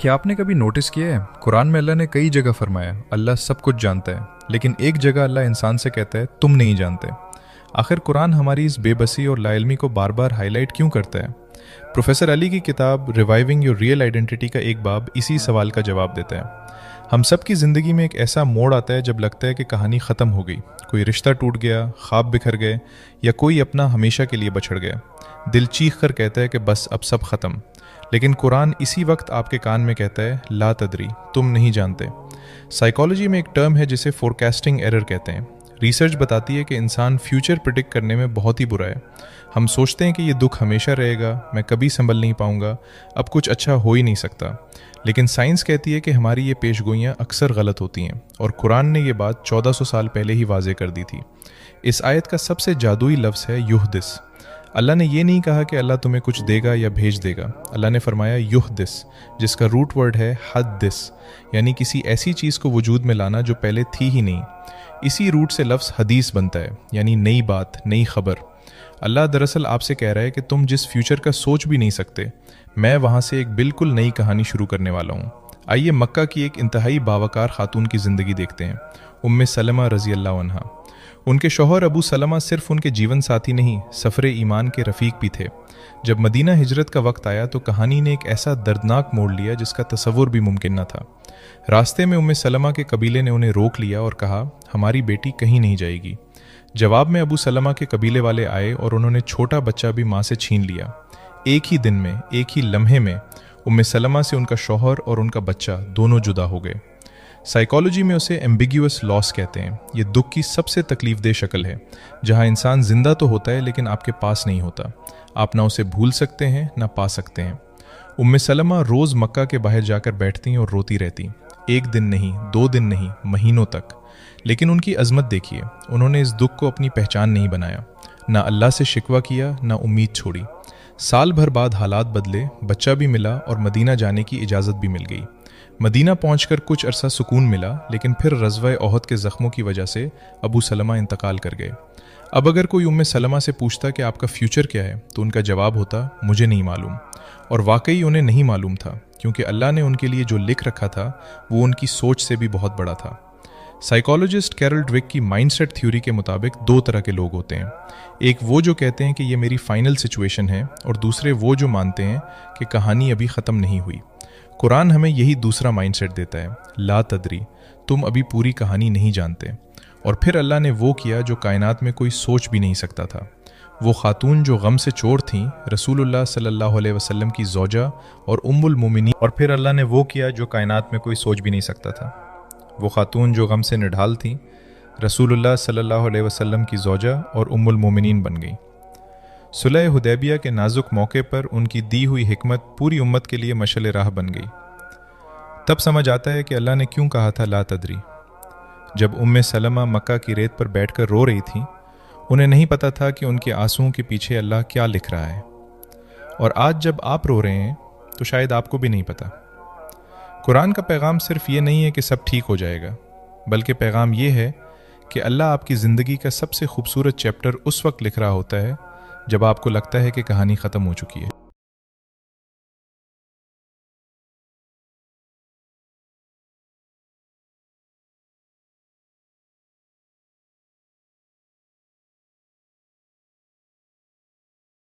क्या आपने कभी नोटिस किया है कुरान में अल्लाह ने कई जगह फरमाया अल्लाह सब कुछ जानता है, लेकिन एक जगह अल्लाह इंसान से कहता है तुम नहीं जानते। आखिर कुरान हमारी इस बेबसी और लाइल्मी को बार बार हाईलाइट क्यों करता है? प्रोफेसर अली की किताब रिवाइविंग योर रियल आइडेंटिटी का एक बाब इसी सवाल का जवाब देता है। हम सब की ज़िंदगी में एक ऐसा मोड़ आता है जब लगता है कि कहानी ख़त्म हो गई, कोई रिश्ता टूट गया, ख्वाब बिखर गए या कोई अपना हमेशा के लिए बछड़ गया। दिल चीख कर कहता है कि बस अब सब ख़त्म। लेकिन कुरान इसी वक्त आपके कान में कहता है ला तदरी, तुम नहीं जानते। साइकोलॉजी में एक टर्म है जिसे फोरकास्टिंग एरर कहते हैं। रिसर्च बताती है कि इंसान फ्यूचर प्रिडिक्ट करने में बहुत ही बुरा है। हम सोचते हैं कि ये दुख हमेशा रहेगा, मैं कभी संभल नहीं पाऊंगा, अब कुछ अच्छा हो ही नहीं सकता। लेकिन साइंस कहती है कि हमारी ये पेशगोइयाँ अक्सर गलत होती हैं, और कुरान ने ये बात 1400 साल पहले ही वाजे कर दी थी। इस आयत का सबसे जादुई लफ्ज़ है युहदिस। अल्लाह ने ये नहीं कहा कि अल्लाह तुम्हें कुछ देगा या भेज देगा। अल्लाह ने फरमाया युहदिस, जिसका रूट वर्ड है हद्दिस, यानी किसी ऐसी चीज़ को वजूद में लाना जो पहले थी ही नहीं। इसी रूट से लफ्ज़ हदीस बनता है, यानी नई बात, नई खबर। अल्लाह दरअसल आपसे कह रहा है कि तुम जिस फ्यूचर का सोच भी नहीं सकते, मैं वहाँ से एक बिल्कुल नई कहानी शुरू करने वाला हूँ। आइए मक्का की एक इंतहाई बावकार खातून की ज़िंदगी देखते हैं, उम्मे सलमा रज़ी अल्लाह अन्हा। उनके शौहर अबू सलमा सिर्फ उनके जीवन साथी नहीं, सफ़रे ईमान के रफ़ीक भी थे। जब मदीना हिजरत का वक्त आया तो कहानी ने एक ऐसा दर्दनाक मोड़ लिया जिसका तसव्वुर भी मुमकिन न था। रास्ते में उम्मे सलमा के कबीले ने उन्हें रोक लिया और कहा हमारी बेटी कहीं नहीं जाएगी। जवाब में अबू सलमा के कबीले वाले आए और उन्होंने छोटा बच्चा भी माँ से छीन लिया। एक ही दिन में, एक ही लम्हे में उम्मे सलमा से उनका शौहर और उनका बच्चा दोनों जुदा हो गए। साइकोलॉजी में उसे एम्बिग्यूअस लॉस कहते हैं। ये दुख की सबसे तकलीफदेह शक्ल है, जहाँ इंसान जिंदा तो होता है लेकिन आपके पास नहीं होता। आप ना उसे भूल सकते हैं ना पा सकते हैं। उम्मे सलमा रोज़ मक्का के बाहर जाकर बैठती और रोती रहती, एक दिन नहीं, 2 दिन नहीं, महीनों तक। लेकिन उनकी अजमत देखिए, उन्होंने इस दुख को अपनी पहचान नहीं बनाया, ना अल्लाह से शिकवा किया, ना उम्मीद छोड़ी। साल भर बाद हालात बदले, बच्चा भी मिला और मदीना जाने की इजाज़त भी मिल गई। मदीना पहुंचकर कुछ अरसा सुकून मिला, लेकिन फिर रज़वा ओहद के ज़ख्मों की वजह से अबू सलमा इंतकाल कर गए। अब अगर कोई उम्मे सलमा से पूछता कि आपका फ्यूचर क्या है, तो उनका जवाब होता मुझे नहीं मालूम। और वाकई उन्हें नहीं मालूम था, क्योंकि अल्लाह ने उनके लिए जो लिख रखा था वो उनकी सोच से भी बहुत बड़ा था। साइकोलॉजिस्ट कैरल ड्वेक की माइंडसेट थ्योरी के मुताबिक 2 तरह के लोग होते हैं। एक वो जो कहते हैं कि ये मेरी फाइनल सिचुएशन है, और दूसरे वो जो मानते हैं कि कहानी अभी ख़त्म नहीं हुई। कुरान हमें यही दूसरा माइंडसेट देता है, ला तदरी, तुम अभी पूरी कहानी नहीं जानते। और फिर अल्लाह ने वो किया जो कायनात में कोई सोच भी नहीं सकता था। वो खातून जो गम से चोर थीं, रसूलुल्लाह सल्लल्लाहु अलैहि वसल्लम की ज़ौजा और उम्मुल मोमिनीन। और फिर अल्लाह ने वो किया जो कायनात में कोई सोच भी नहीं सकता था। वो खातून जो गम से निढाल थीं, रसूलुल्लाह सल्लल्लाहु अलैहि वसल्लम की ज़ौजा और उम्मुल मोमिनीन बन गई। सुलह हुदैबिया के नाजुक मौके पर उनकी दी हुई हिकमत पूरी उम्मत के लिए मशअल राह बन गई। तब समझ आता है कि अल्लाह ने क्यों कहा था ला तदरी। जब उम्मे सलमा मक्का की रेत पर बैठकर रो रही थीं, उन्हें नहीं पता था कि उनके आंसुओं के पीछे अल्लाह क्या लिख रहा है। और आज जब आप रो रहे हैं तो शायद आपको भी नहीं पता। कुरान का पैगाम सिर्फ ये नहीं है कि सब ठीक हो जाएगा, बल्कि पैगाम ये है कि अल्लाह आपकी ज़िंदगी का सबसे खूबसूरत चैप्टर उस वक्त लिख रहा होता है जब आपको लगता है कि कहानी ख़त्म हो चुकी है।